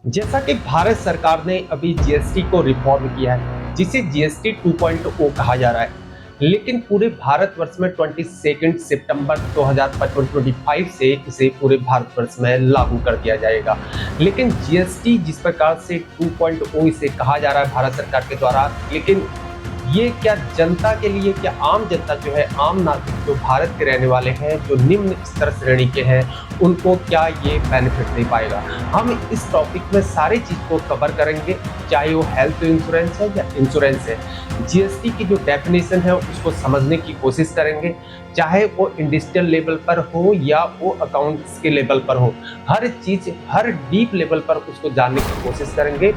जैसा कि भारत सरकार ने अभी जीएसटी को रिफॉर्म किया है, जिसे जीएसटी 2.0 कहा जा रहा है, लेकिन पूरे भारतवर्ष में 22 सितंबर 2025 से इसे पूरे भारतवर्ष में लागू कर दिया जाएगा। लेकिन जीएसटी जिस प्रकार से 2.0 इसे कहा जा रहा है भारत सरकार के द्वारा, लेकिन ये क्या जनता के लिए, क्या आम जनता जो है, आम नागरिक जो भारत के रहने वाले हैं, जो निम्न स्तर श्रेणी के हैं, उनको क्या ये बेनिफिट नहीं पाएगा। हम इस टॉपिक में सारी चीज़ को कवर करेंगे, चाहे वो हेल्थ इंश्योरेंस है या इंश्योरेंस है। जीएसटी की जो डेफिनेशन है उसको समझने की कोशिश करेंगे, चाहे वो इंडस्ट्रियल लेवल पर हो या वो अकाउंट्स के लेवल पर हो। हर चीज़, हर डीप लेवल पर उसको जानने की कोशिश करेंगे।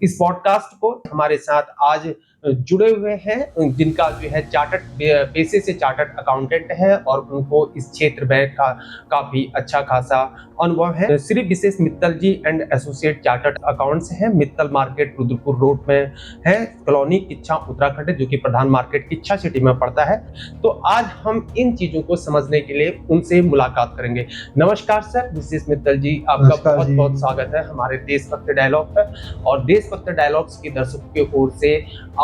इस पॉडकास्ट को हमारे साथ आज जुड़े हुए हैं जिनका जो है चार्टर्ड पेशे से चार्टर्ड अकाउंटेंट है और उनको इस क्षेत्र में काफी अच्छा खासा अनुभव है। श्री विशेष मित्तल जी एंड एसोसिएट चार्टर्ड अकाउंट्स हैं, मित्तल मार्केट रुद्रपुर रोड में है, कॉलोनी किच्छा उत्तराखंड, जो कि प्रधान मार्केट किच्छा सिटी में पड़ता है। तो आज हम इन चीजों को समझने के लिए उनसे मुलाकात करेंगे। नमस्कार सर विशेष मित्तल जी, आपका बहुत बहुत स्वागत है हमारे देशभक्त डायलॉग पर। और देशभक्त डायलॉग्स के दर्शकों की ओर से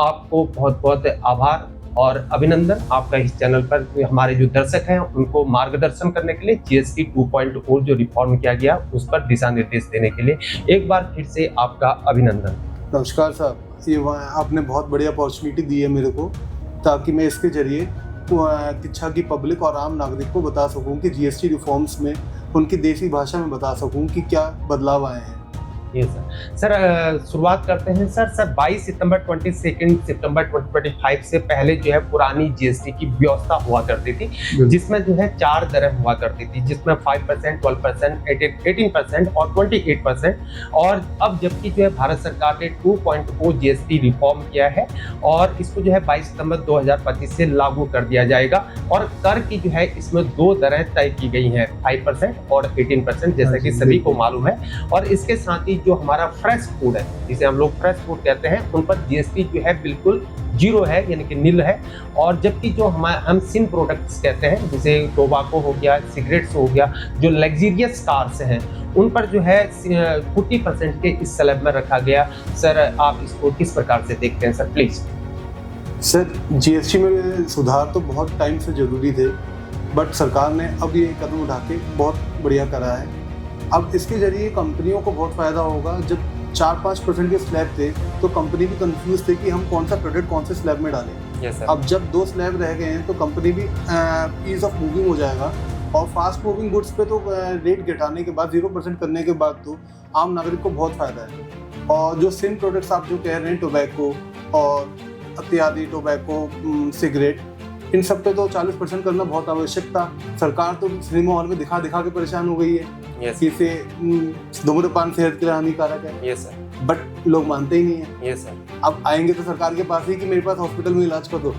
आपको बहुत बहुत आभार और अभिनंदन। आपका इस चैनल पर हमारे जो दर्शक हैं उनको मार्गदर्शन करने के लिए, जीएसटी 2.0 जो रिफॉर्म किया गया उस पर दिशा निर्देश देने के लिए एक बार फिर से आपका अभिनंदन। नमस्कार साहब, ये आपने बहुत बड़ी अपॉर्चुनिटी दी है मेरे को, ताकि मैं इसके जरिए किच्छा की पब्लिक और आम नागरिक को बता सकूं कि जीएसटी रिफॉर्म्स में उनकी देसी भाषा में बता सकूं कि क्या बदलाव आए हैं। ये सर शुरुआत करते हैं सर 22 सितंबर 22 सितंबर 2025 से पहले जो है पुरानी जीएसटी की व्यवस्था हुआ करती थी, जिसमें जो है 4 दरें हुआ करती थी, जिसमें 5%, 12%, 18% और 28%। और अब जबकि जो है भारत सरकार ने 2.0 जीएसटी रिफॉर्म किया है और इसको जो है 22 सितंबर 2025 से लागू कर दिया जाएगा। और कर की जो है इसमें 2 दरें तय की गई हैं, 5% और 18%, जैसा कि सभी को मालूम है। और इसके साथ ही जो हमारा फ्रेश फूड है, जिसे हम लोग फ्रेश फूड कहते हैं, उन पर जीएसटी जो है बिल्कुल जीरो है, यानी कि नील है। और जबकि जो हम सिन प्रोडक्ट्स कहते हैं, जैसे टोबाको हो गया, सिगरेट्स हो गया, जो लग्जरियस कार्स हैं, उन पर जो है 40% के इस स्लैब में रखा गया। सर आप इसको किस प्रकार से देखते हैं सर, प्लीज। सर जीएसटी में सुधार तो बहुत टाइम से जरूरी थे, बट सरकार ने अब ये कदम उठा के बहुत बढ़िया करा है। अब इसके जरिए कंपनियों को बहुत फ़ायदा होगा। जब 4-5% के स्लैब थे तो कंपनी भी कंफ्यूज थे कि हम कौन सा प्रोडक्ट कौन से स्लैब में डालें। अब जब 2 स्लैब रह गए हैं तो कंपनी भी ईज ऑफ मूविंग हो जाएगा। और फास्ट मूविंग गुड्स पे तो रेट घटाने के बाद 0% करने के बाद तो आम नागरिक को बहुत फ़ायदा है। और जो सिन प्रोडक्ट्स आप जो कह रहे हैं, टोबैको और इत्यादि, टोबैको, सिगरेट, इन सब पे तो 40% करना बहुत आवश्यक था। सरकार तो सिनेमा हॉल में दिखा के परेशान हो गई है कि इसे धूम्रपान सेहत के लिए हानिकारक है। बट लोग मानते ही नहीं है। अब आएंगे तो सरकार के पास ही कि मेरे पास हॉस्पिटल में इलाज कर दो।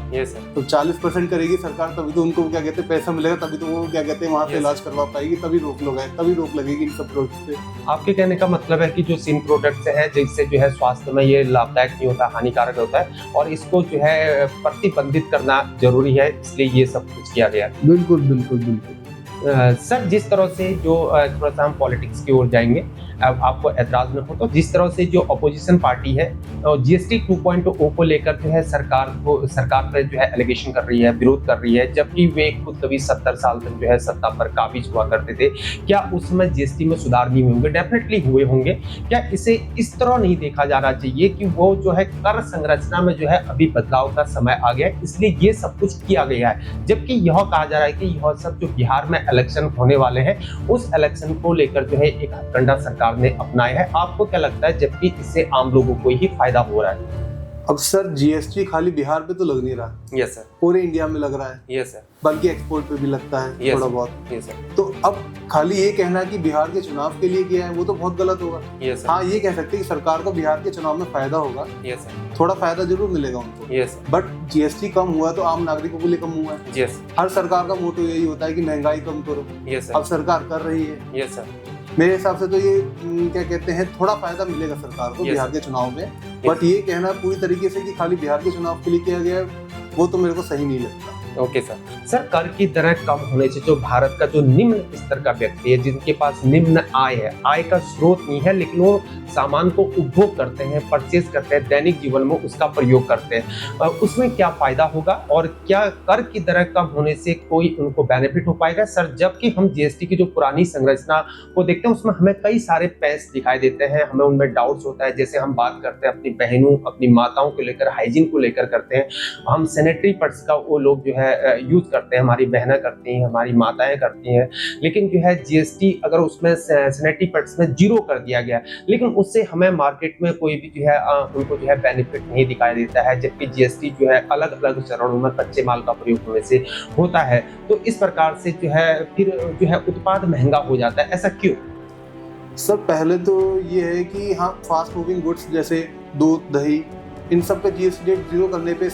तो 40% करेगी सरकार, तभी तो उनको क्या कहते हैं पैसा मिलेगा, तभी तो वो क्या कहते हैं वहाँ पे इलाज करवा पाएगी, तभी रोक लगेगी इन सब प्रोडक्ट्स पे। आपके कहने का मतलब है कि जो सिन प्रोडक्ट्स है, जिससे जो है स्वास्थ्य में ये लाभदायक नहीं होता, हानिकारक होता है, और इसको जो है प्रतिबंधित करना जरूरी है, इसलिए ये सब कुछ किया गया। बिल्कुल बिल्कुल बिल्कुल। सर जिस तरह से जो थोड़ा सा हम पॉलिटिक्स की ओर जाएंगे, अब आपको एतराज न हो तो, जिस तरह से जो अपोजिशन पार्टी है जीएसटी 2.0 को लेकर जो है सरकार पर जो है एलिगेशन कर रही है, विरोध कर रही है, जबकि वे खुद कभी 70 साल तक जो है सत्ता पर काबिज हुआ करते थे। क्या उस समय जीएसटी में सुधार नहीं हुए होंगे? डेफिनेटली हुए होंगे। क्या इसे इस तरह नहीं देखा जाना चाहिए कि वो जो है कर संरचना में जो है अभी बदलाव का समय आ गया है, इसलिए ये सब कुछ किया गया है? जबकि यह कहा जा रहा है कि यह सब जो बिहार में इलेक्शन होने वाले हैं, उस इलेक्शन को लेकर जो है एक हथकंडा सरकार ने अपनाया है। आपको क्या लगता है, जबकि इससे आम लोगों को ही फायदा हो रहा है? अब सर जीएसटी खाली बिहार पे तो लग नहीं रहा। Yes sir. पूरे इंडिया में लग रहा है। Yes sir. बल्कि एक्सपोर्ट पे भी लगता है थोड़ा बहुत। Yes sir. तो अब खाली ये कहना कि बिहार के चुनाव के लिए किया है, वो तो बहुत गलत होगा। Yes sir. हाँ, ये कह सकते हैं कि सरकार को बिहार के चुनाव में फायदा होगा। Yes sir. थोड़ा फायदा जरूर मिलेगा उनको। Yes sir. बट जीएसटी कम हुआ तो आम नागरिकों के लिए कम हुआ है। यस। हर सरकार का मोटो यही होता है कि महंगाई कम करो। Yes sir. अब सरकार कर रही है। Yes sir. मेरे हिसाब से तो ये क्या कहते हैं, थोड़ा फायदा मिलेगा सरकार को बिहार के चुनाव में, बट ये कहना पूरी तरीके से कि खाली बिहार के चुनाव के लिए किया गया है, वो तो मेरे को सही नहीं लगता। ओके सर, कर की दरें कम होने से जो भारत का जो निम्न स्तर का व्यक्ति है, जिनके पास निम्न आय है, आय का स्रोत नहीं है, लेकिन वो सामान को उपभोग करते हैं, परचेज करते हैं, दैनिक जीवन में उसका प्रयोग करते हैं, उसमें क्या फायदा होगा और क्या कर की दरें कम होने से कोई उनको बेनिफिट हो पाएगा? सर, जबकि हम जीएसटी की जो पुरानी संरचना को देखते हैं उसमें हमें कई सारे पैच दिखाई देते हैं, हमें उनमें डाउट्स होता है। जैसे हम बात करते हैं अपनी बहनों, अपनी माताओं को लेकर, हाइजीन को लेकर करते हैं, हम सैनिटरी पैड्स का वो लोग जो है यूज करते हैं, हमारी बहनें करती हैं, हमारी माताएं करती हैं, लेकिन जो है जीएसटी अगर उसमें सैनिटरी पैड्स में 0 कर दिया गया, लेकिन उससे हमें मार्केट में कोई भी जो है उनको जो है बेनिफिट नहीं दिखाई देता है, जबकि जीएसटी जो है अलग अलग चरणों में कच्चे माल का प्रयोग होने से होता है। तो इस प्रकार से जो है फिर जो है उत्पाद महंगा हो जाता है, ऐसा क्यों? सर, पहले तो ये है कि हाँ, फास्ट मूविंग गुड्स जैसे दूध, दही, इन सब पे जीएसटी रेट 0 करने पे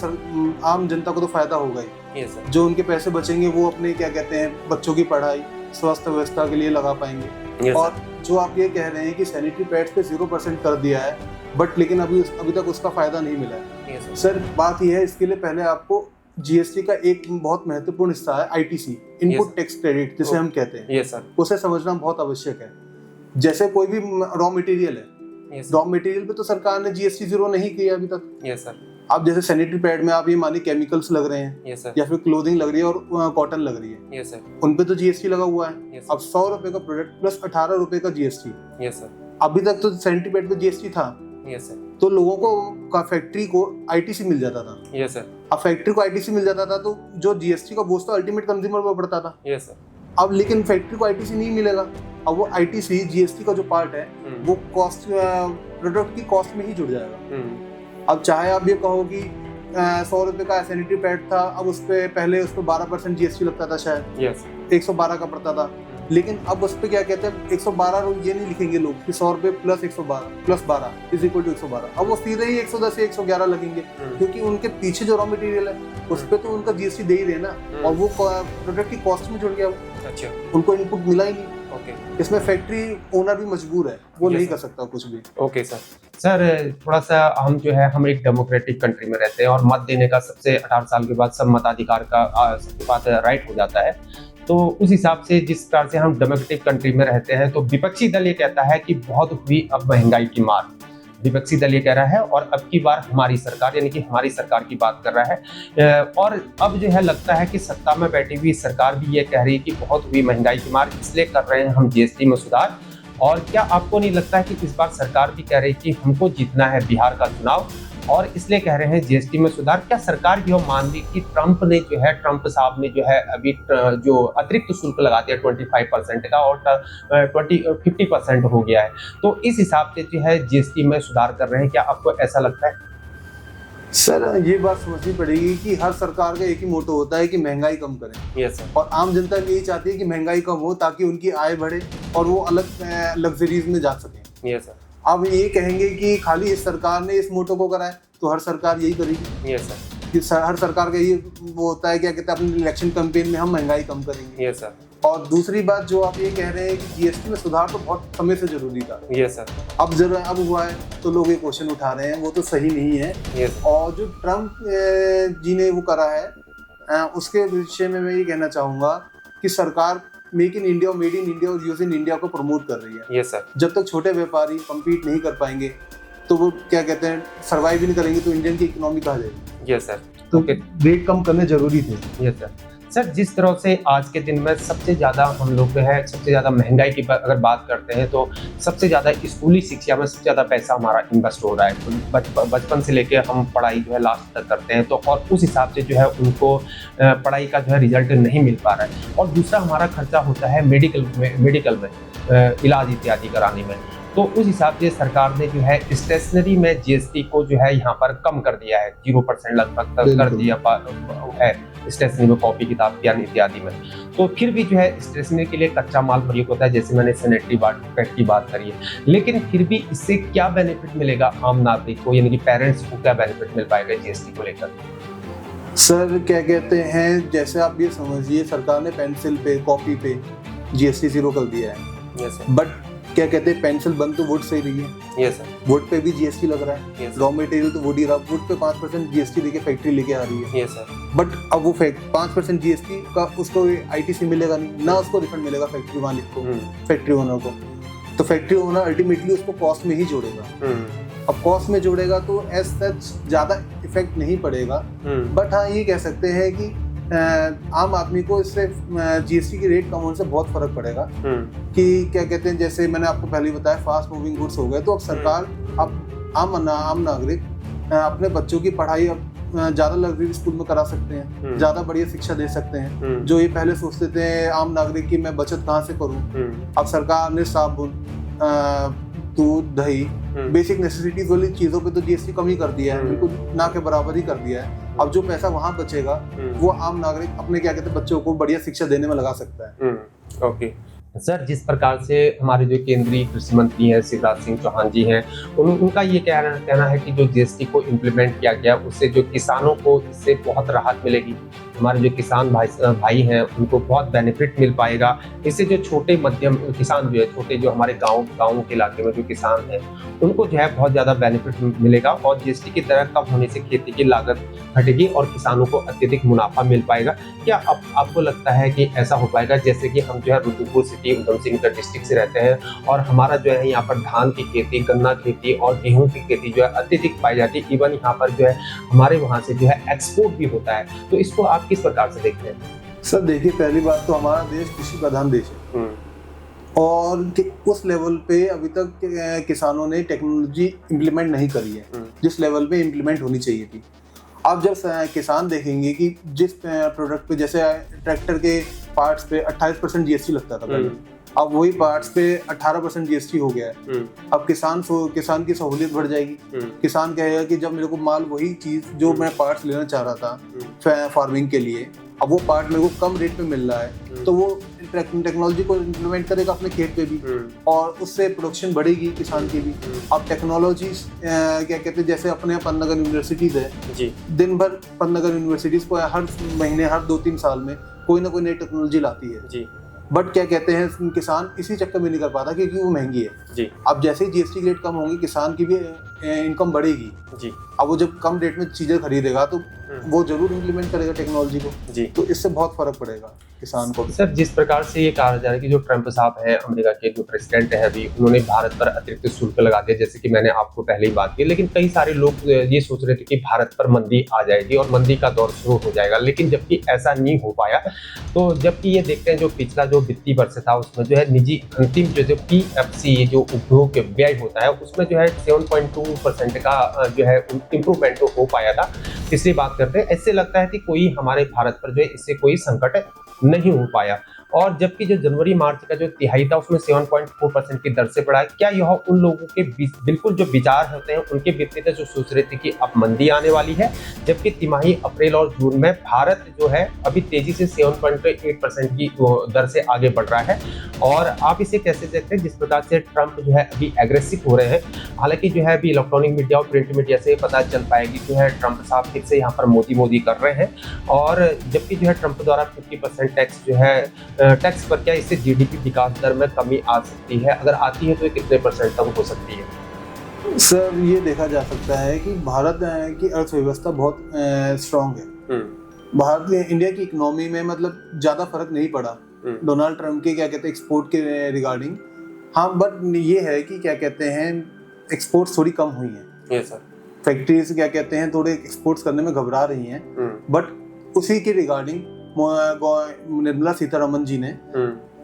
आम जनता को तो फायदा होगा ही। सर। जो उनके पैसे बचेंगे वो अपने क्या कहते हैं, बच्चों की पढ़ाई, स्वास्थ्य व्यवस्था के लिए लगा पाएंगे। और जो आप ये कह रहे हैं कि सैनिटरी पैड्स पे 0% कर दिया है, बट लेकिन अभी तक उसका फायदा नहीं मिला है। सर, बात यह है, इसके लिए पहले आपको जीएसटी का एक बहुत महत्वपूर्ण हिस्सा है आईटीसी, इनपुट टैक्स क्रेडिट जिसे हम कहते हैं, उसे समझना बहुत आवश्यक है। जैसे कोई भी रॉ मटेरियल है, रॉ मटेरियल पे तो सरकार ने जीएसटी 0 नहीं किया अभी तक। अब जैसे सैनिटरी पैड में आप ये मानिए केमिकल्स लग रहे हैं, या फिर क्लोथिंग लग रही है और कॉटन लग रही है, उन पे तो जीएसटी लगा हुआ है। अब 100 रुपए का प्रोडक्ट प्लस 18 रुपए का जीएसटी। अभी तक तो सैनिटरी पैड पे जीएसटी था, तो लोगों को का फैक्ट्री को आईटीसी मिल जाता था। अब फैक्ट्री को आईटीसी मिल जाता था तो जो जीएसटी का बोझ तो अल्टीमेट कंज्यूमर पर पड़ता था। अब लेकिन फैक्ट्री को आईटीसी नहीं मिलेगा। अब वो आईटीसी जीएसटी का जो पार्ट है वो कॉस्ट, प्रोडक्ट की कॉस्ट में ही जुड़ जाएगा। अब चाहे आप ये कहो कि 100 रुपए का सैनिटरी पैड था, अब उस पे पहले उस पे 12% जीएसटी लगता था, शायद 112 का पड़ता था, लेकिन अब उस पे क्या कहते हैं 112 ये नहीं लिखेंगे लोग कि 100 रुपए plus 112 plus 12 is equal to 112। अब वो सीधे ही 110 या 111 लगेंगे, क्योंकि उनके पीछे जो रॉ मटेरियल है उस पे तो उनका जीएसटी दे ही रहे ना, और वो प्रोडक्ट की कॉस्ट में जुड़ गया। अच्छा, उनको इनपुट मिला ही नहीं। इसमें फैक्ट्री ओनर भी मजबूर है, वो नहीं कर सकता कुछ भी। ओके सर, थोड़ा सा हम जो है हम एक डेमोक्रेटिक कंट्री में रहते हैं और मत देने का सबसे 18 साल के बाद सब मताधिकार का सबके पास राइट हो जाता है। तो उस हिसाब से जिस प्रकार से हम डेमोक्रेटिक कंट्री में रहते हैं, तो विपक्षी दल ये कहता है कि बहुत हुई अब महंगाई की मार, विपक्षी दल ये कह रहा है, और अब की बार हमारी सरकार यानी कि हमारी सरकार की बात कर रहा है। और अब जो है लगता है कि सत्ता में बैठी हुई सरकार भी ये कह रही है कि बहुत हुई महंगाई की मार, इसलिए कर रहे हैं हम जीएसटी में सुधार। और क्या आपको नहीं लगता है कि इस बार सरकार भी कह रही है कि हमको जीतना है बिहार का चुनाव और इसलिए कह रहे हैं जीएसटी में सुधार? क्या सरकार भी मान ली कि ट्रंप साहब ने जो है अभी जो अतिरिक्त शुल्क लगा दिया 25% का और 50% हो गया है, तो इस हिसाब से जो है जीएसटी में सुधार कर रहे हैं, क्या आपको ऐसा लगता है? सर, ये बात समझनी पड़ेगी कि हर सरकार का एक ही मोटो होता है कि महंगाई कम करें। Yes sir. और आम जनता भी यही चाहती है कि महंगाई कम हो ताकि उनकी आय बढ़े और वो अलग लग्जरीज में जा सकें। Yes sir. अब ये कहेंगे कि खाली इस सरकार ने इस मोटो को करा है तो हर सरकार यही करेगी। Yes sir. कि हर सरकार का ये वो होता है, क्या कहते हैं, अपनी इलेक्शन कैंपेन में हम महंगाई कम करेंगे। Yes sir. और दूसरी बात जो आप ये कह रहे हैं कि जीएसटी में सुधार तो बहुत समय से जरूरी था। Yes sir. अब हुआ है तो लोग ये क्वेश्चन उठा रहे हैं, वो तो सही नहीं है। यस। और जो ट्रम्प जी ने वो करा है उसके विषय में मैं ये कहना चाहूंगा कि सरकार make in India, made in India और यूज इन इंडिया को प्रमोट कर रही है। Yes sir. जब तक छोटे व्यापारी कम्पीट नहीं कर पाएंगे तो वो क्या कहते हैं सर्वाइव भी नहीं करेंगे तो इंडियन की इकोनॉमी कहाँ जाएगी। Yes sir. तो रेट कम करने जरूरी थे। Yes sir. सर, जिस तरह से आज के दिन में सबसे ज़्यादा हम लोग जो है सबसे ज़्यादा महंगाई की अगर बात करते हैं तो सबसे ज़्यादा स्कूली शिक्षा में सबसे ज़्यादा पैसा हमारा इन्वेस्ट हो रहा है। तो बचपन से लेकर हम पढ़ाई जो है लास्ट तक करते हैं, तो और उस हिसाब से जो है उनको पढ़ाई का जो है रिजल्ट नहीं मिल पा रहा है। और दूसरा हमारा खर्चा होता है मेडिकल में इलाज इत्यादि कराने में। तो उस हिसाब से सरकार ने जो है स्टेशनरी में जीएसटी को जो है यहाँ पर कम कर दिया है, 0% लगभग तक कर दिया है स्टेशनरी में, कॉपी किताब पेन इत्यादि में। तो फिर भी जो है स्टेशनरी के लिए कच्चा माल प्रयोग होता है, जैसे मैंने सैनिटरी पैड की बात करी है, लेकिन फिर भी इससे क्या बेनिफिट मिलेगा आम नागरिक को, यानी कि पेरेंट्स को क्या बेनिफिट मिल पाएगा जीएसटी को लेकर? सर, क्या कहते हैं, जैसे आप ये समझिए सरकार ने पेंसिल पे, कॉपी पे जीएसटी 0 कर दिया है। Yes sir. बट क्या कहते हैं, पेंसिल बन तो वुड से ही रही है, यस सर, वुड पे भी जीएसटी लग रहा है, यस रॉ मटेरियल तो वुड ही रहा, वुड पे 5% जीएसटी लेके फैक्ट्री लेके आ रही है, यस सर, बट अब वो 5% जीएसटी का उसको आईटीसी मिलेगा नहीं, ना उसको रिफंड मिलेगा फैक्ट्री मालिक को, फैक्ट्री ओनर को। तो फैक्ट्री ओनर अल्टीमेटली उसको कॉस्ट में ही जोड़ेगा। अब कॉस्ट में जोड़ेगा तो एज सच ज़्यादा इफेक्ट नहीं पड़ेगा, बट हाँ ये कह सकते हैं कि आम आदमी को इससे जीएसटी की रेट कम होने से बहुत फर्क पड़ेगा। कि क्या कहते हैं, जैसे मैंने आपको पहले ही बताया, फास्ट मूविंग गुड्स हो गए, तो अब सरकार, अब आम नागरिक अपने बच्चों की पढ़ाई अब ज़्यादा लग्जरी स्कूल में करा सकते हैं, ज़्यादा बढ़िया शिक्षा दे सकते हैं। जो ये पहले सोचते थे आम नागरिक की मैं बचत कहाँ से करूँ, अब सरकार ने साबुन, दूध, दही, बेसिक नेसेसिटीज वाली चीज़ों पे तो जीएसटी कम ही कर दिया है, बिल्कुल ना के बराबर ही कर दिया है। अब जो पैसा वहाँ बचेगा वो आम नागरिक अपने क्या कहते हैं बच्चों को बढ़िया शिक्षा देने में लगा सकता है। ओके सर, जिस प्रकार से हमारे जो केंद्रीय कृषि मंत्री हैं शिवराज सिंह चौहान जी हैं, उनका ये कहना है कि जो जीएसटी को इम्प्लीमेंट किया गया उससे जो किसानों को इससे बहुत राहत मिलेगी, हमारे जो किसान भाई हैं उनको बहुत बेनिफिट मिल पाएगा। इससे जो छोटे मध्यम किसान जो है, छोटे जो हमारे गाँव के इलाके में जो किसान हैं उनको जो है बहुत ज़्यादा बेनिफिट मिलेगा और जीएसटी की दर कम होने से खेती की लागत घटेगी और किसानों को अत्यधिक मुनाफा मिल पाएगा। क्या आपको लगता है कि ऐसा हो पाएगा? जैसे कि हम जो है रुद्रपुर सिटी उधम सिंह नगर डिस्ट्रिक्ट से रहते हैं और हमारा जो है यहाँ पर धान की खेती, गन्ना खेती और गेहूं की खेती जो है अत्यधिक पाई जाती है। इवन यहाँ पर जो है हमारे वहाँ से जो है एक्सपोर्ट भी होता है, तो इसको आप किस प्रकार से देखते हैं? सर देखिए, पहली बात तो हमारा देश कृषि प्रधान देश है और उस लेवल पे अभी तक किसानों ने टेक्नोलॉजी इम्प्लीमेंट नहीं करी है जिस लेवल पे इम्प्लीमेंट होनी चाहिए थी। अब जब किसान देखेंगे कि जिस प्रोडक्ट पे, जैसे ट्रैक्टर के पार्ट्स पे 28% जीएसटी लगता था पहले, अब वही पार्ट्स पे 18% जीएसटी हो गया है। अब किसान की सहूलियत बढ़ जाएगी। किसान कहेगा कि जब मेरे को माल, वही चीज जो मैं पार्ट्स लेना चाह रहा था फार्मिंग के लिए, अब वो पार्ट मेरे को कम रेट पे मिल रहा है, तो वो टेक्नोलॉजी को इम्प्लीमेंट करेगा अपने खेत पे भी और उससे प्रोडक्शन बढ़ेगी किसान की भी। अब टेक्नोलॉजी क्या कहते हैं, जैसे अपने पन्नागर यूनिवर्सिटीज है जी, दिन भर पन्नागर यूनिवर्सिटीज को हर महीने, हर 2-3 साल में कोई ना कोई नई टेक्नोलॉजी लाती है जी। बट क्या कहते हैं, किसान इसी चक्कर में नहीं कर पाता क्योंकि वो महंगी है जी। अब जैसे ही जीएसटी रेट कम होंगी, किसान की भी इनकम बढ़ेगी जी। अब वो जब कम रेट में चीजें खरीदेगा तो वो जरूर इम्प्लीमेंट करेगा टेक्नोलॉजी को जी। तो इससे बहुत फर्क पड़ेगा किसान को। सर जिस प्रकार से ये कहा जा रहा है कि जो ट्रंप साहब हैं, अमेरिका के जो प्रेसिडेंट है अभी, उन्होंने भारत पर अतिरिक्त शुल्क लगा दिया, जैसे कि मैंने आपको पहले ही बात की, लेकिन कई सारे लोग ये सोच रहे थे कि भारत पर मंदी आ जाएगी और मंदी का दौर शुरू हो जाएगा, लेकिन जबकि ऐसा नहीं हो पाया। तो जबकि ये देखते हैं जो पिछला जो वित्तीय वर्ष था उसमें जो है निजी अंतिम जो PFC जो उपभोग व्यय होता है उसमें जो है 7.2% का जो है इम्प्रूवमेंट हो पाया था। तीसरी बात करते हैं, ऐसे लगता है कि कोई हमारे भारत पर जो है इससे कोई संकट नहीं हो पाया। और जबकि जो जनवरी मार्च का जो तिहाई था उसमें 7.4% की दर से बढ़ा है। क्या यह उन लोगों के बिल्कुल जो विचार होते हैं उनके विपरीत जो सोच रहे थे कि अब मंदी आने वाली है, जबकि तिमाही अप्रैल और जून में भारत जो है अभी तेजी से 7.8% की दर से आगे बढ़ रहा है। और आप इसे कैसे देखते हैं जिस प्रकार से ट्रंप जो है अभी एग्रेसिव हो रहे हैं? हालांकि जो है अभी इलेक्ट्रॉनिक मीडिया और प्रिंट मीडिया से पता चल पाएगी जो है ट्रंप साहब फिर से यहाँ पर मोदी कर रहे हैं। और जबकि जो है ट्रंप द्वारा 50% टैक्स जो है टैक्स पर क्या इससे जीडीपी विकास दर में कमी आ सकती है? अगर आती है तो ये कितने % तक हो सकती है? सर ये देखा जा सकता है कि भारत की अर्थव्यवस्था बहुत स्ट्रांग है। भारत इंडिया की इकोनॉमी में मतलब ज़्यादा फर्क नहीं पड़ा डोनाल्ड ट्रंप के क्या कहते हैं एक्सपोर्ट के रिगार्डिंग। हाँ बट ये है कि क्या कहते हैं एक्सपोर्ट्स थोड़ी कम हुई हैं। Yes sir. फैक्ट्रीज क्या कहते हैं थोड़े एक्सपोर्ट्स करने में घबरा रही हैं। बट उसी के रिगार्डिंग निर्मला सीतारमन जी ने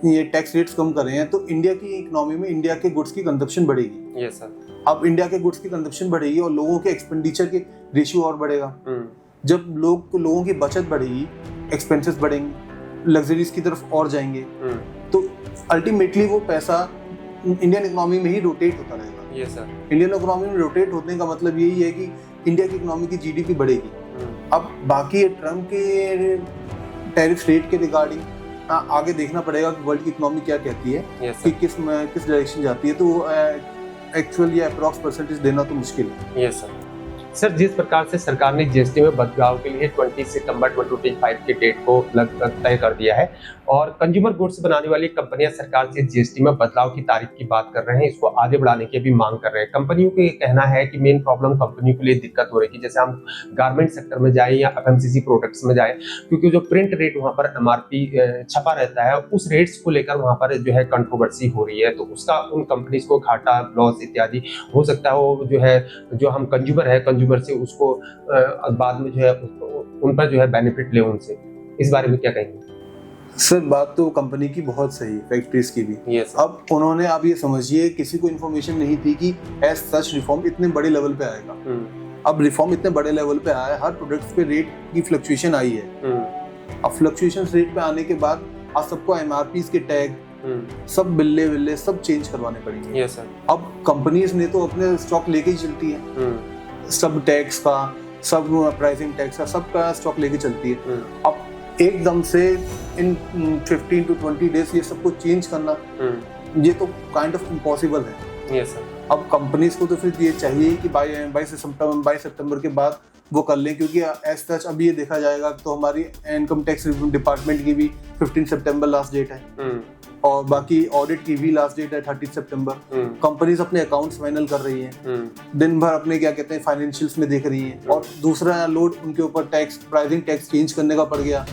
ये टैक्स रेट्स कम करे हैं, तो इंडिया की इकोनॉमी में इंडिया के गुड्स की कंजप्शन बढ़ेगी। Yes sir. अब इंडिया के गुड्स की कंजप्शन बढ़ेगी और लोगों के एक्सपेंडिचर के रेशियो और बढ़ेगा। जब लोगों की बचत बढ़ेगी, एक्सपेंसेस बढ़ेंगे, लग्जरीज की तरफ और जाएंगे, तो अल्टीमेटली वो पैसा इंडियन इकोनॉमी में ही रोटेट होता रहेगा। Yes sir. इंडियन इकोनॉमी में रोटेट होने का मतलब यही है कि इंडिया की इकोनॉमी की जीडीपी बढ़ेगी। अब बाकी ट्रम्प के टैरिफ रेट के रिगार्डिंग आगे देखना पड़ेगा कि वर्ल्ड की इकोनॉमी क्या कहती है कि किस डायरेक्शन जाती है, तो एक्चुअल या अप्रॉक्स परसेंटेज देना तो मुश्किल है। Yes sir. सर, जिस प्रकार से सरकार ने जीएसटी में बदलाव के लिए 20 सितंबर 2025 की डेट को लगभग तय कर दिया है और कंज्यूमर गुड्स बनाने वाली कंपनियां सरकार से जीएसटी में बदलाव की तारीख की बात कर रहे हैं, इसको आगे बढ़ाने की भी मांग कर रहे हैं। कंपनियों को ये कहना है कि मेन प्रॉब्लम कंपनियों के लिए दिक्कत हो रही है, जैसे हम गारमेंट सेक्टर में जाए या एफएमसीजी प्रोडक्ट्स में जाए, क्योंकि जो प्रिंट रेट वहाँ पर एमआरपी छपा रहता है, उस रेट्स को लेकर वहाँ पर जो है कंट्रोवर्सी हो रही है, तो उसका उन कंपनीज को घाटा, लॉस इत्यादि हो सकता है। वो जो है, जो हम कंज्यूमर है, कंज्यूमर से उसको बाद में जो है उन पर जो है बेनिफिट ले उनसे। इस बारे में क्या कहेंगे? सर, बात तो कंपनी की बहुत सही, फैक्ट्रीज की भी। yes, अब उन्होंने, आप ये समझिए, किसी को इन्फॉर्मेशन नहीं थी कि एज सच रिफॉर्म इतने बड़े लेवल पे आएगा। अब रिफॉर्म इतने बड़े लेवल पे आया है, हर प्रोडक्ट्स पे रेट की फ्लक्चुएशन आई है। अब फ्लक्चुएशन रेट पे आने के बाद आज सबको एमआरपीज के टैग, सब बिल्ले सब चेंज करवाने पड़ेंगे। yes, sir. अब कंपनीज ने तो अपने स्टॉक लेके ही चलती है, सब टैक्स का, सब प्राइसिंग टैक्स का, सबका स्टॉक लेके चलती है। अब एकदम से इन 15 to 20 डेज ये सबको चेंज करना, ये तो काइंड ऑफ इम्पॉसिबल है। yes, sir. अब कंपनीज को तो फिर ये चाहिए कि बाई सितंबर के बाद वो कर लें, क्योंकि एज सच अब ये देखा जाएगा तो हमारी इनकम टैक्स डिपार्टमेंट की भी 15 सितंबर लास्ट डेट है और बाकी ऑडिट की भी लास्ट डेट है 30 सितंबर। कंपनीज अपने अकाउंट्स फाइनल कर रही हैं, दिन भर अपने क्या कहते हैं फाइनेंशियल्स में देख रही हैं, और दूसरा लोड उनके ऊपर टैक्स, प्राइसिंग टैक्स चेंज करने का पड़ गया,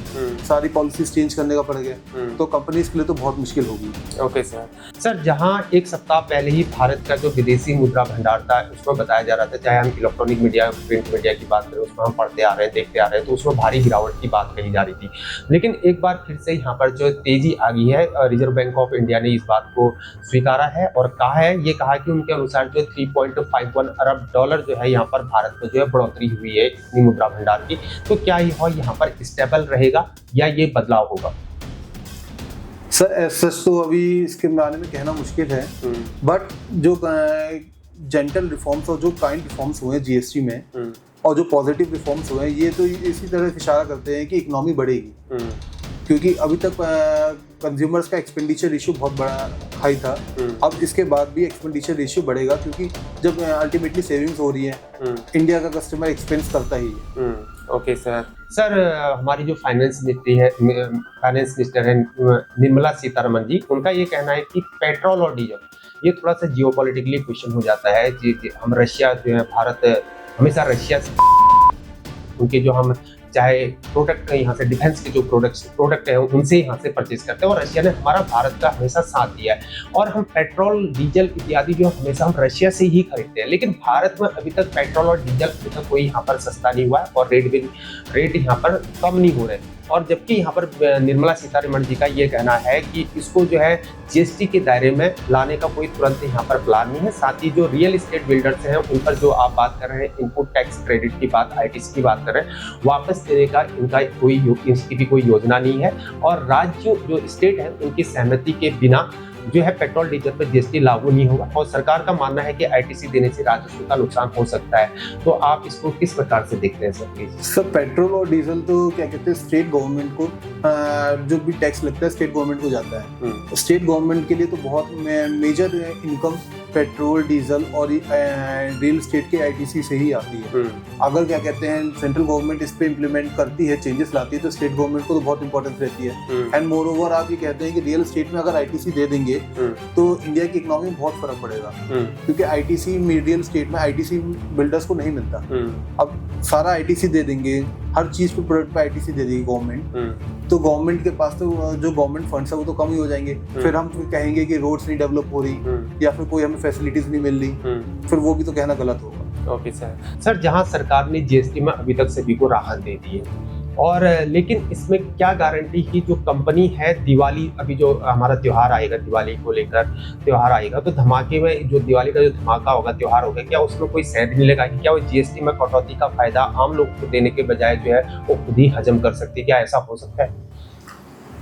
सारी पॉलिसीज चेंज करने का पड़ गया, तो कंपनीज के लिए तो बहुत मुश्किल होगी। ओके सर, जहां एक सप्ताह पहले ही भारत का जो विदेशी मुद्रा भंडार था उसमें बताया जा रहा था, चाहे हम इलेक्ट्रॉनिक मीडिया, प्रिंट मीडिया की बात करें, उसमें हम पढ़ते आ रहे हैं, देखते आ रहे हैं, तो उसमें भारी गिरावट की बात कही जा रही थी। लेकिन एक बार फिर से यहाँ पर जो तेजी आ गई है, रिजर्व बैंक ऑफ इंडिया ने इस बात को स्वीकारा है और कहा है, ये कहा कि उनके अनुसार जो 3.51 अरब डॉलर जो है यहाँ पर भारत में जो है बढ़ोतरी हुई है इतनी मुद्रा भंडार की। तो क्या यह यहाँ पर स्टेबल रहेगा या ये बदलाव होगा? सर, सच तो अभी इसके बारे में कहना मुश्किल है, बट जो जेंटल रिफॉर्म्स और जो काइंड रिफॉर्म्स हुए जीएसटी में और जो पॉजिटिव रिफॉर्म्स हुए हैं, ये तो इसी तरह इशारा करते हैं कि इकोनॉमी बढ़ेगी, क्योंकि अभी तक कंज्यूमर्स का एक्सपेंडिचर रेशियो बहुत बड़ा हाई था। अब इसके बाद भी एक्सपेंडिचर रेशियो बढ़ेगा, क्योंकि जब अल्टीमेटली सेविंग्स हो रही है, इंडिया का कस्टमर एक्सपेंस करता ही है। ओके सर, हमारी जो फाइनेंस मिनिस्टर है निर्मला सीतारमण जी, उनका ये कहना है कि पेट्रोल और डीजल ये थोड़ा सा जियोपॉलिटिकली क्वेश्चन हो जाता है। हम रशिया जो है, भारत हमेशा रशिया से उनके जो हम चाहे प्रोडक्ट यहाँ से डिफेंस के जो प्रोडक्ट है उनसे यहाँ से परचेज करते हैं, और रशिया ने हमारा भारत का हमेशा साथ दिया है, और हम पेट्रोल डीजल इत्यादि जो हमेशा हम रशिया से ही खरीदते हैं। लेकिन भारत में अभी तक पेट्रोल और डीजल अभी तक कोई यहाँ पर सस्ता नहीं हुआ है और रेट यहाँ पर कम नहीं हो रहे। और जबकि यहाँ पर निर्मला सीतारमण जी का ये कहना है कि इसको जो है जीएसटी के दायरे में लाने का कोई तुरंत यहाँ पर प्लान नहीं है। साथ ही जो रियल एस्टेट बिल्डर्स हैं उन पर जो आप बात कर रहे हैं, इनपुट टैक्स क्रेडिट की बात, आईटीसी की बात कर रहे हैं, वापस देने का इसकी भी कोई योजना नहीं है, और राज्य जो स्टेट है उनकी सहमति के बिना जो है पेट्रोल डीजल पर जीएसटी लागू नहीं होगा। और सरकार का मानना है कि आईटीसी देने से राजस्व का नुकसान हो सकता है। तो आप इसको किस प्रकार से देखते हैं सर, प्लीज? सर, पेट्रोल और डीजल तो क्या कहते हैं, स्टेट गवर्नमेंट को जो भी टैक्स लगता है स्टेट गवर्नमेंट को जाता है। तो स्टेट गवर्नमेंट के लिए तो बहुत मेजर इनकम पेट्रोल, डीजल और रियल एस्टेट के आईटीसी से ही आती है। अगर क्या कहते हैं सेंट्रल गवर्नमेंट इस पे इम्प्लीमेंट करती है, चेंजेस लाती है, तो स्टेट गवर्नमेंट को तो बहुत इंपॉर्टेंस रहती है। एंड मोर ओवर आप ये कहते हैं कि रियल एस्टेट में अगर आईटीसी दे देंगे तो इंडिया की इकोनॉमी में बहुत फर्क पड़ेगा, क्योंकि आईटीसी रियल एस्टेट में आईटीसी बिल्डर्स को नहीं मिलता। अब सारा आईटीसी दे देंगे, हर चीज पे प्रोडक्ट पे आईटीसी दे देगी गवर्नमेंट, तो गवर्नमेंट के पास तो जो गवर्नमेंट फंड्स है वो तो कम ही हो जाएंगे। फिर हम कहेंगे कि रोड्स नहीं डेवलप हो रही या फिर कोई हमें फैसिलिटीज नहीं मिल रही, फिर वो भी तो कहना गलत होगा। ओके सर, जहां सरकार ने जीएसटी में अभी तक सभी को राहत दे दी है, और लेकिन इसमें क्या गारंटी कि जो कंपनी है, दिवाली अभी जो हमारा त्योहार आएगा, दिवाली को लेकर त्योहार आएगा, तो धमाके में जो दिवाली का जो धमाका होगा, त्योहार होगा, क्या उसमें कोई सेध नहीं लगा कि क्या वो जीएसटी में कटौती का फायदा आम लोग को देने के बजाय जो है वो खुद ही हजम कर सकती है? क्या ऐसा हो सकता है?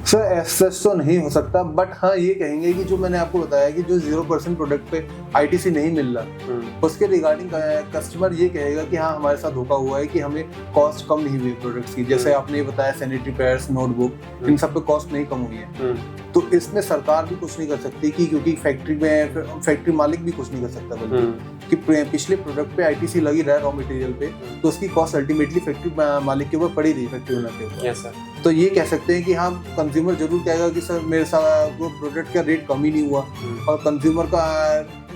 सर एसेस तो नहीं हो सकता, बट हाँ ये कहेंगे कि जो मैंने आपको बताया कि जो 0% प्रोडक्ट पे आईटीसी नहीं मिल रहा, उसके रिगार्डिंग कस्टमर ये कहेगा कि हाँ हमारे साथ धोखा हुआ है कि हमें कॉस्ट कम नहीं हुई प्रोडक्ट्स की। जैसे आपने ये बताया सैनिटरी पैड्स, नोटबुक, इन सब पे कॉस्ट नहीं कम हुई है। तो इसमें सरकार भी कुछ नहीं कर सकती कि क्योंकि फैक्ट्री मालिक भी कुछ नहीं कर सकता, बल्कि कि पिछले प्रोडक्ट पे आईटीसी लगी रहा है रॉ मटेरियल पे, तो उसकी कॉस्ट अल्टीमेटली फैक्ट्री मालिक के ऊपर पड़ी रही, फैक्ट्री ओनर के ऊपर। Yes sir. तो ये कह सकते हैं कि हाँ कंज्यूमर जरूर कहेगा कि सर मेरे साथ वो प्रोडक्ट का रेट कम ही नहीं हुआ, और कंज्यूमर का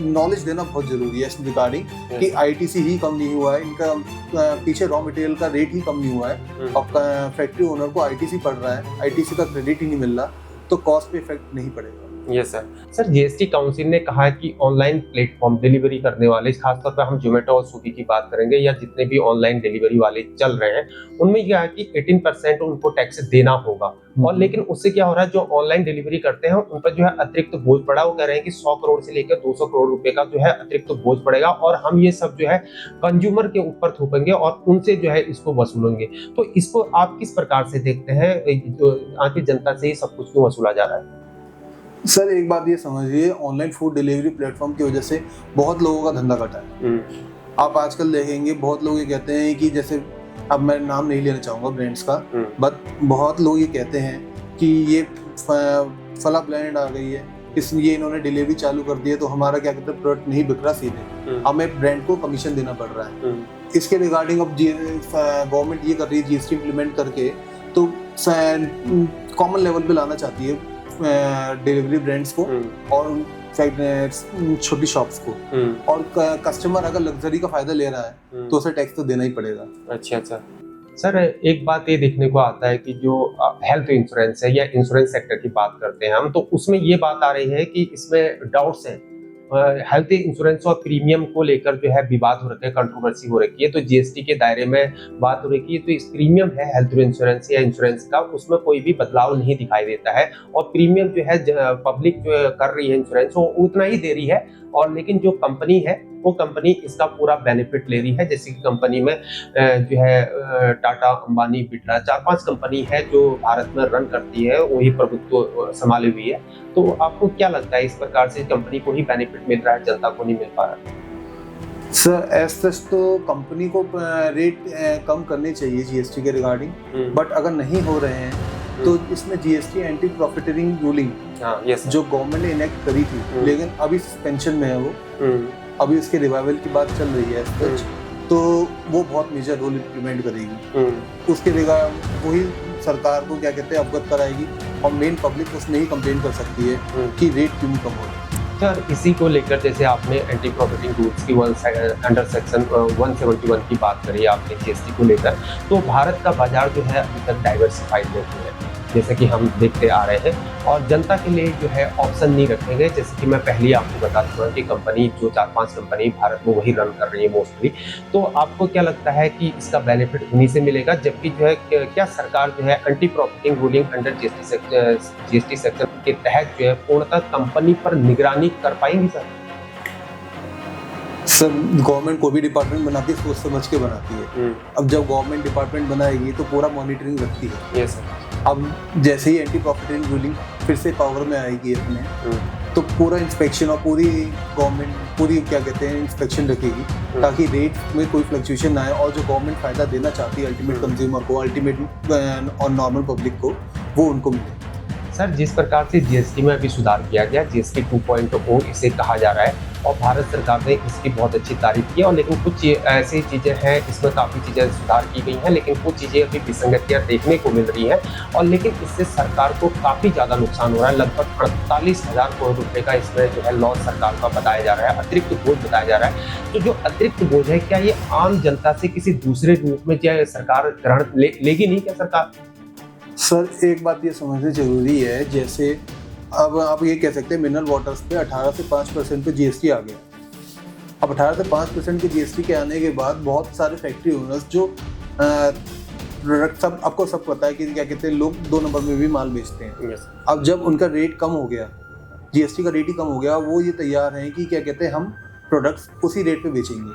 नॉलेज देना बहुत जरूरी है इस रिगार्डिंग कि आईटीसी ही कम नहीं हुआ है, इनका पीछे रॉ मटेरियल का रेट ही कम नहीं हुआ है, और फैक्ट्री ओनर को आईटीसी पड़ रहा है, आईटीसी का क्रेडिट ही नहीं मिल रहा, तो कॉस्ट पे इफेक्ट नहीं पड़ेगा। Yes sir. Sir GST council ने कहा है कि ऑनलाइन प्लेटफॉर्म डिलीवरी करने वाले, खासतौर पर हम जोमेटो और स्विगी की बात करेंगे या जितने भी ऑनलाइन डिलीवरी वाले चल रहे हैं, उनमें यह है कि 18% उनको टैक्स देना होगा। और लेकिन उससे क्या हो रहा है, जो ऑनलाइन डिलीवरी करते हैं उन पर जो है अतिरिक्त बोझ पड़ा। वो कह रहे हैं कि 100 करोड़ से लेकर 200 करोड़ रुपए का जो है अतिरिक्त बोझ पड़ेगा, और हम ये सब जो है कंज्यूमर के ऊपर थोपेंगे और उनसे जो है इसको वसूलेंगे। तो इसको आप किस प्रकार से देखते हैं, जो आगे जनता से ही सब कुछ क्यों वसूला जा रहा है? सर एक बात ये समझिए, ऑनलाइन फूड डिलीवरी प्लेटफॉर्म की वजह से बहुत लोगों का धंधा घटा है। आप आजकल देखेंगे बहुत लोग ये कहते हैं कि जैसे, अब मैं नाम नहीं लेना चाहूँगा ब्रांड्स का, बट बहुत लोग ये कहते हैं कि ये फला ब्रांड आ गई है, इसलिए इन्होंने डिलीवरी चालू कर दी है, तो हमारा क्या कहते हैं प्रोडक्ट नहीं बिक रहा सीधे, हमें ब्रांड को कमीशन देना पड़ रहा है। इसके रिगार्डिंग अब गवर्नमेंट ये कर रही है जीएसटी इम्प्लीमेंट करके, तो कॉमन लेवल पे लाना चाहती है डिलीवरी ब्रांड्स को और छोटी शॉप्स को, और कस्टमर अगर लग्जरी का फायदा ले रहा है तो उसे टैक्स तो देना ही पड़ेगा। अच्छा अच्छा सर, एक बात ये देखने को आता है कि जो हेल्थ इंश्योरेंस है या इंश्योरेंस सेक्टर की बात करते हैं हम, तो उसमें ये बात आ रही है कि इसमें डाउट्स हैं, हेल्थ इंश्योरेंस और प्रीमियम को लेकर जो है विवाद हो रखा है, कंट्रोवर्सी हो रखी है। तो जीएसटी के दायरे में बात हो रही है, तो इस प्रीमियम है हेल्थ इंश्योरेंस या इंश्योरेंस का, उसमें कोई भी बदलाव नहीं दिखाई देता है, और प्रीमियम जो है पब्लिक जो कर रही है इंश्योरेंस वो उतना ही दे रही है, और लेकिन जो कंपनी है वो कंपनी इसका पूरा बेनिफिट ले रही है। जैसे कि कंपनी में जो है टाटा, अंबानी, बिरला, 4-5 कंपनी है जो भारत में रन करती है, वही प्रभुत्व संभाली हुई है। तो आपको क्या लगता है, इस प्रकार से कंपनी को ही बेनिफिट मिल रहा है, जनता को नहीं मिल पा रहा? सर एज तो कंपनी को रेट कम करने चाहिए जीएसटी के रिगार्डिंग, बट अगर नहीं हो रहे हैं तो इसमें जीएसटी एंटी प्रॉफिटरिंग रूलिंग जो गवर्नमेंट ने इनेक्ट करी थी, लेकिन अभी सस्पेंशन में है वो, अभी उसके रिवाइवल की बात चल रही है, तो वो बहुत मेजर रोल इम्प्लीमेंट करेगी। उसके रिगार्ड वही सरकार को क्या कहते हैं अवगत कराएगी, और मेन पब्लिक उसमें ही कंप्लेन कर सकती है कि रेट क्यों कम हो रहा है। सर इसी को लेकर जैसे आपने एंटी प्रॉफिटिंग रूल्स की अंडर सेक्शन 171 की बात करी आपने जीएसटी को लेकर, तो भारत का बाजार जो है अभी तक डाइवर्सिफाइड नहीं है, जैसे कि हम देखते आ रहे हैं, और जनता के लिए जो है ऑप्शन नहीं रखे गए। जैसे कि मैं पहले ही आपको बता चुका कि कंपनी जो 4-5 कंपनी भारत में वही रन कर रही है मोस्टली। तो आपको क्या लगता है कि इसका बेनिफिट उन्हीं से मिलेगा, जबकि जो है क्या सरकार जो है anti profiting ruling under GST section के तहत जो है पूर्णतः कंपनी पर निगरानी कर पाएंगी? सर गवर्नमेंट को भी डिपार्टमेंट बनाती है, सोच समझ के बनाती है। अब जब गवर्नमेंट डिपार्टमेंट बनाएगी तो पूरा मॉनिटरिंग रखती है। Yes sir. अब जैसे ही एंटी प्रॉफिटिंग रूलिंग फिर से पावर में आएगी अपने, तो पूरा इंस्पेक्शन और पूरी गवर्नमेंट पूरी क्या कहते हैं इंस्पेक्शन रखेगी, ताकि रेट में कोई फ्लक्चुएशन ना आए, और जो गवर्नमेंट फायदा देना चाहती है अल्टीमेट कंज्यूमर को, अल्टीमेट और नॉर्मल पब्लिक को, वो उनको मिले। सर जिस प्रकार से जीएसटी में अभी सुधार किया गया, जीएसटी 2.0 इसे कहा जा रहा है, और भारत सरकार ने इसकी बहुत अच्छी तारीफ की है, और लेकिन कुछ ऐसी चीज़ें हैं इसमें काफ़ी चीज़ें सुधार की गई हैं, लेकिन कुछ चीज़ें अभी विसंगतियाँ देखने को मिल रही हैं, और लेकिन इससे सरकार को काफ़ी ज़्यादा नुकसान हो रहा है। लगभग 48,000 करोड़ रुपये का इसमें जो है लॉस सरकार का बताया जा रहा है, अतिरिक्त बोझ बताया जा रहा है। तो जो अतिरिक्त बोझ है, क्या ये आम जनता से किसी दूसरे रूप में जो सरकार ग्रहण लेगी नहीं क्या सरकार? सर एक बात ये समझनी जरूरी है, जैसे अब आप ये कह सकते हैं मिनरल वाटर्स पे 18 से 5% पे जीएसटी आ गया। अब 18 से 5% के जीएसटी के आने के बाद बहुत सारे फैक्ट्री ओनर्स जो प्रोडक्ट सब आपको सब पता है कि क्या कहते हैं लोग 2 नंबर में भी माल बेचते हैं। अब जब उनका रेट कम हो गया, जीएसटी का रेट ही कम हो गया, वो ये तैयार हैं कि क्या कहते हैं हम प्रोडक्ट्स उसी रेट पे बेचेंगे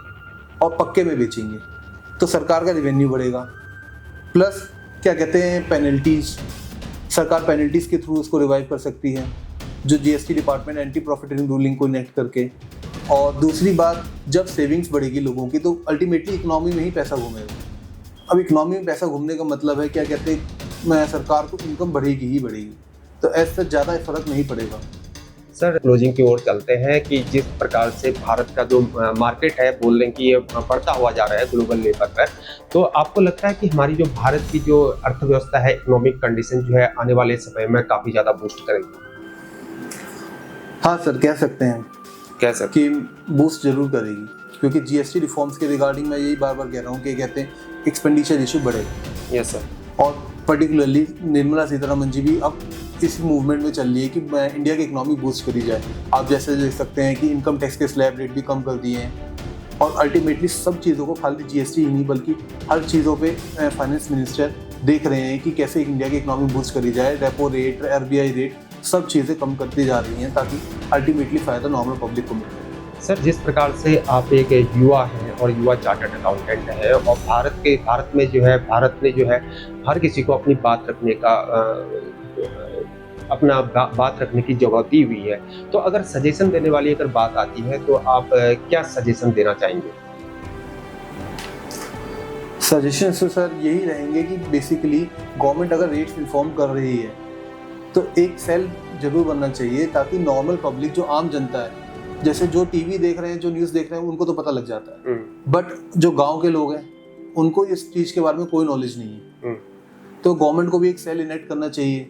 और पक्के में बेचेंगे, तो सरकार का रेवेन्यू बढ़ेगा, प्लस क्या कहते हैं पेनल्टीज सरकार पेनल्टीज के थ्रू उसको रिवाइव कर सकती है, जो GST department anti profiting ruling को इनेक्ट करके। और दूसरी बात, जब सेविंग्स बढ़ेगी लोगों की तो अल्टीमेटली इकोनॉमी में ही पैसा घूमेगा। अब इकोनॉमी में पैसा घूमने का मतलब है क्या कहते हैं, सरकार को इनकम बढ़ेगी ही बढ़ेगी, तो ऐसे ज़्यादा फर्क नहीं पड़ेगा। सर क्लोजिंग की ओर चलते हैं कि जिस प्रकार से भारत का जो मार्केट है, बोल रहे हैं कि ये बढ़ता हुआ जा रहा है ग्लोबल लेवल पर, तो आपको लगता है कि हमारी जो भारत की जो अर्थव्यवस्था है, इकोनॉमिक कंडीशन जो है आने वाले समय में काफ़ी ज़्यादा बूस्ट करेगी? हाँ सर, कह सकते हैं कैसे कि बूस्ट जरूर करेगी, क्योंकि जीएसटी रिफॉर्म्स के रिगार्डिंग मैं यही बार बार कह रहा हूँ कि कहते हैं एक्सपेंडिचर इशू बढ़ेगा। Yes sir. और पर्टिकुलरली निर्मला सीतारमन जी भी अब इस मूवमेंट में चल रही है कि इंडिया की इकोनॉमी बूस्ट करी जाए। आप जैसे देख सकते हैं कि इनकम टैक्स के स्लैब रेट भी कम कर दिए हैं, और अल्टीमेटली सब चीज़ों को, खाली जीएसटी ही नहीं बल्कि हर चीज़ों पे फाइनेंस मिनिस्टर देख रहे हैं कि कैसे इंडिया की इकोनॉमी बूस्ट करी जाए। रेपो रेट, आरबीआई रेट, सब चीज़ें कम करती जा रही हैं ताकि अल्टीमेटली फ़ायदा नॉर्मल पब्लिक को मिले। सर जिस प्रकार से आप एक युवा हैं और युवा चार्टर्ड अकाउंटेंट हैं, और भारत में जो है, भारत ने जो है हर किसी को अपनी बात रखने का बात रखने की जगह दी हुई है, तो अगर सजेशन देने वाली अगर बात आती है तो आप क्या सजेशन देना चाहेंगे? सजेशन से सर यही रहेंगे कि बेसिकली गवर्नमेंट अगर रेट्स रिफॉर्म कर रही है तो एक सेल जरूर बनना चाहिए, ताकि नॉर्मल पब्लिक, जो आम जनता है, जैसे जो टीवी देख रहे हैं, जो न्यूज़ देख रहे हैं, उनको तो पता लग जाता है, बट जो गांव के लोग हैं उनको इस चीज़ के बारे में कोई नॉलेज नहीं है। तो गवर्नमेंट को भी एक सेल इनेक्ट करना चाहिए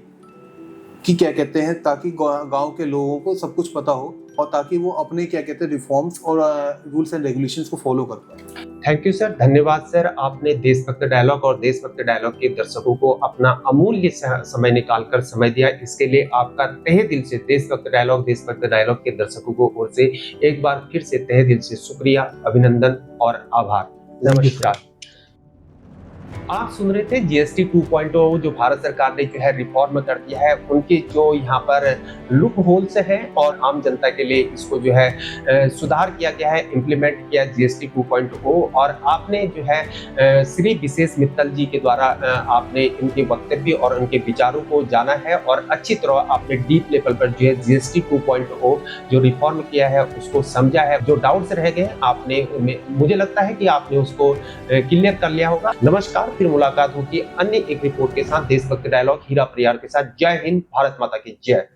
कि क्या कहते हैं, ताकि गांव के लोगों को सब कुछ पता हो, और ताकि वो अपने क्या कहते हैं रिफॉर्म्स और रूल्स एंड रेगुलेशंस को फॉलो कर पाए। थैंक यू सर, धन्यवाद सर। आपने देशभक्त डायलॉग और देशभक्त डायलॉग के दर्शकों को अपना अमूल्य समय निकालकर समय दिया, इसके लिए आपका तहे दिल से देशभक्त डायलॉग के दर्शकों को ओर से एक बार फिर से तहे दिल से शुक्रिया, अभिनंदन और आभार। नमस्कार। आप सुन रहे थे जीएसटी 2.0 जो भारत सरकार ने जो है रिफॉर्म कर दिया है, उनके जो यहाँ पर लूप होल्स है और आम जनता के लिए इसको जो है सुधार किया गया है, इम्प्लीमेंट किया जीएसटी 2.0। और आपने जो है श्री विशेष मित्तल जी के द्वारा आपने इनके वक्तव्य और उनके विचारों को जाना है, और अच्छी तरह आपने डीप लेवल पर जो है जीएसटी 2.0 जो रिफॉर्म किया है उसको समझा है। जो डाउट्स रह गए आपने, मुझे लगता है कि आपने उसको क्लियर कर लिया होगा। नमस्कार, फिर मुलाकात होगी अन्य एक रिपोर्ट के साथ। देशभक्त डायलॉग हीरा परियार के साथ। जय हिंद, भारत माता की जय।